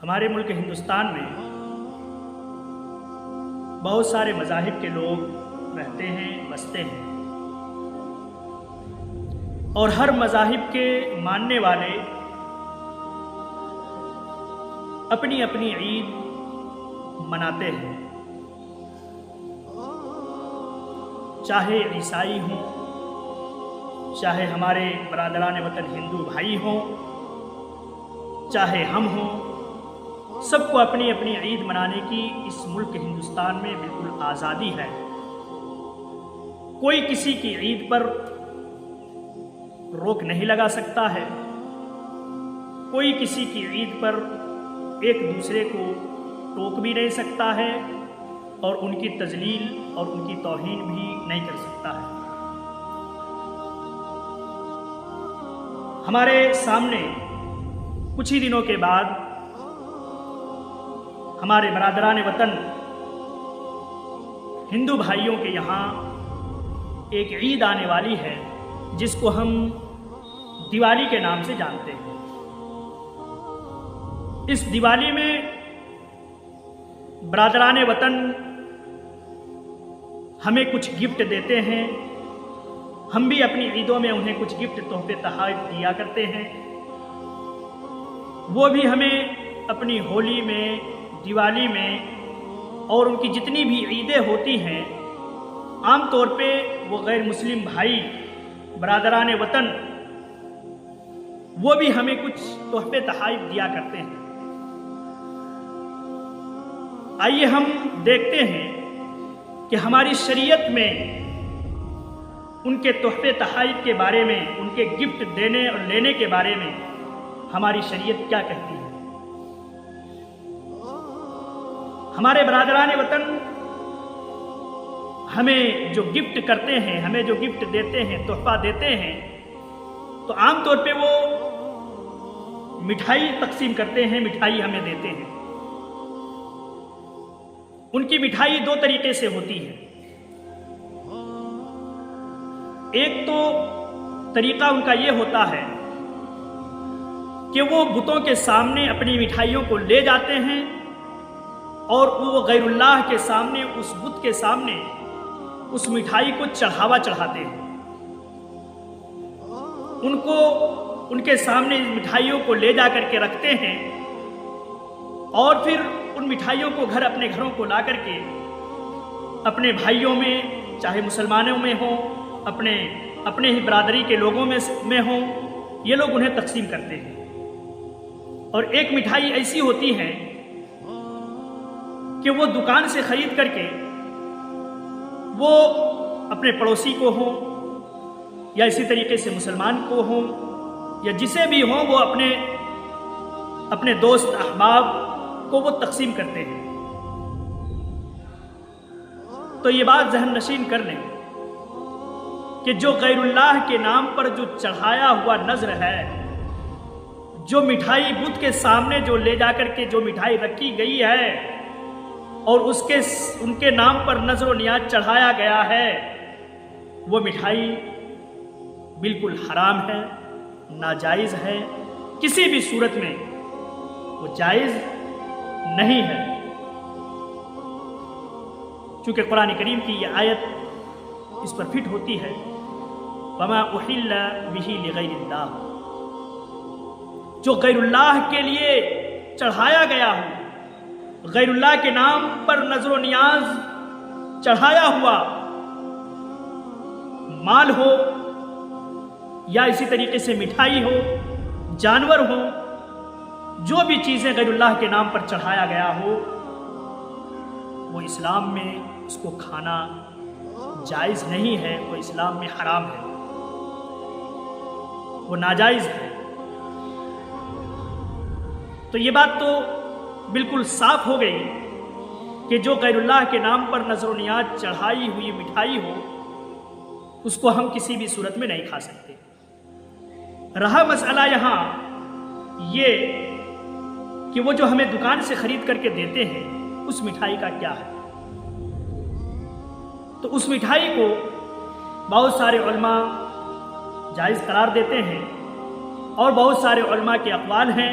ہمارے ملک ہندوستان میں بہت سارے مذاہب کے لوگ رہتے ہیں، بستے ہیں، اور ہر مذاہب کے ماننے والے اپنی اپنی عید مناتے ہیں، چاہے عیسائی ہوں، چاہے ہمارے برادران وطن ہندو بھائی ہوں، چاہے ہم ہوں، سب کو اپنی اپنی عید منانے کی اس ملک ہندوستان میں بالکل آزادی ہے۔ کوئی کسی کی عید پر روک نہیں لگا سکتا ہے، کوئی کسی کی عید پر ایک دوسرے کو ٹوک بھی نہیں سکتا ہے، اور ان کی تذلیل اور ان کی توہین بھی نہیں کر سکتا ہے۔ ہمارے سامنے کچھ ہی دنوں کے بعد ہمارے برادران وطن ہندو بھائیوں کے یہاں ایک عید آنے والی ہے، جس کو ہم دیوالی کے نام سے جانتے ہیں۔ اس دیوالی میں برادران وطن ہمیں کچھ گفٹ دیتے ہیں، ہم بھی اپنی عیدوں میں انہیں کچھ گفٹ تحفے تحائف دیا کرتے ہیں، وہ بھی ہمیں اپنی ہولی میں، دیوالی میں اور ان کی جتنی بھی عیدیں ہوتی ہیں، عام طور پہ وہ غیر مسلم بھائی برادران وطن وہ بھی ہمیں کچھ تحفے تحائف دیا کرتے ہیں۔ آئیے ہم دیکھتے ہیں کہ ہماری شریعت میں ان کے تحفے تحائف کے بارے میں، ان کے گفٹ دینے اور لینے کے بارے میں ہماری شریعت کیا کہتی ہے۔ ہمارے برادران وطن ہمیں جو گفٹ کرتے ہیں، ہمیں جو گفٹ دیتے ہیں، تحفہ دیتے ہیں، تو عام طور پہ وہ مٹھائی تقسیم کرتے ہیں، مٹھائی ہمیں دیتے ہیں۔ ان کی مٹھائی دو طریقے سے ہوتی ہے۔ ایک تو طریقہ ان کا یہ ہوتا ہے کہ وہ بتوں کے سامنے اپنی مٹھائیوں کو لے جاتے ہیں، اور وہ غیر اللہ کے سامنے، اس بت کے سامنے اس مٹھائی کو چڑھاوا چڑھاتے ہیں، ان کے سامنے مٹھائیوں کو لے جا کر کے رکھتے ہیں، اور پھر ان مٹھائیوں کو اپنے گھروں کو لا کر کے اپنے بھائیوں میں، چاہے مسلمانوں میں ہوں، اپنے ہی برادری کے لوگوں میں ہوں، یہ لوگ انہیں تقسیم کرتے ہیں۔ اور ایک مٹھائی ایسی ہوتی ہے کہ وہ دکان سے خرید کر کے وہ اپنے پڑوسی کو ہوں، یا اسی طریقے سے مسلمان کو ہوں، یا جسے بھی ہوں، وہ اپنے دوست احباب کو وہ تقسیم کرتے ہیں۔ تو یہ بات ذہن نشین کر لیں کہ جو غیر اللہ کے نام پر جو چڑھایا ہوا نذر ہے، جو مٹھائی بت کے سامنے جو لے جا کر کے جو مٹھائی رکھی گئی ہے اور ان کے نام پر نذر و نیاز چڑھایا گیا ہے، وہ مٹھائی بالکل حرام ہے، ناجائز ہے، کسی بھی صورت میں وہ جائز نہیں ہے۔ چونکہ قرآن کریم کی یہ آیت اس پر فٹ ہوتی ہے، وَمَا أُحِلَّ بِهِ لِغَيْرِ اللَّهِ، جو غیر اللہ کے لیے چڑھایا گیا ہو، غیر اللہ کے نام پر نذر و نیاز چڑھایا ہوا مال ہو، یا اسی طریقے سے مٹھائی ہو، جانور ہو، جو بھی چیزیں غیر اللہ کے نام پر چڑھایا گیا ہو، وہ اسلام میں اس کو کھانا جائز نہیں ہے، وہ اسلام میں حرام ہے، وہ ناجائز ہے۔ تو یہ بات تو بالکل صاف ہو گئی کہ جو غیر اللہ کے نام پر نذر و نیاز چڑھائی ہوئی مٹھائی ہو، اس کو ہم کسی بھی صورت میں نہیں کھا سکتے۔ رہا مسئلہ یہاں یہ کہ وہ جو ہمیں دکان سے خرید کر کے دیتے ہیں، اس مٹھائی کا کیا ہے؟ تو اس مٹھائی کو بہت سارے علماء جائز قرار دیتے ہیں، اور بہت سارے علماء کے اقوال ہیں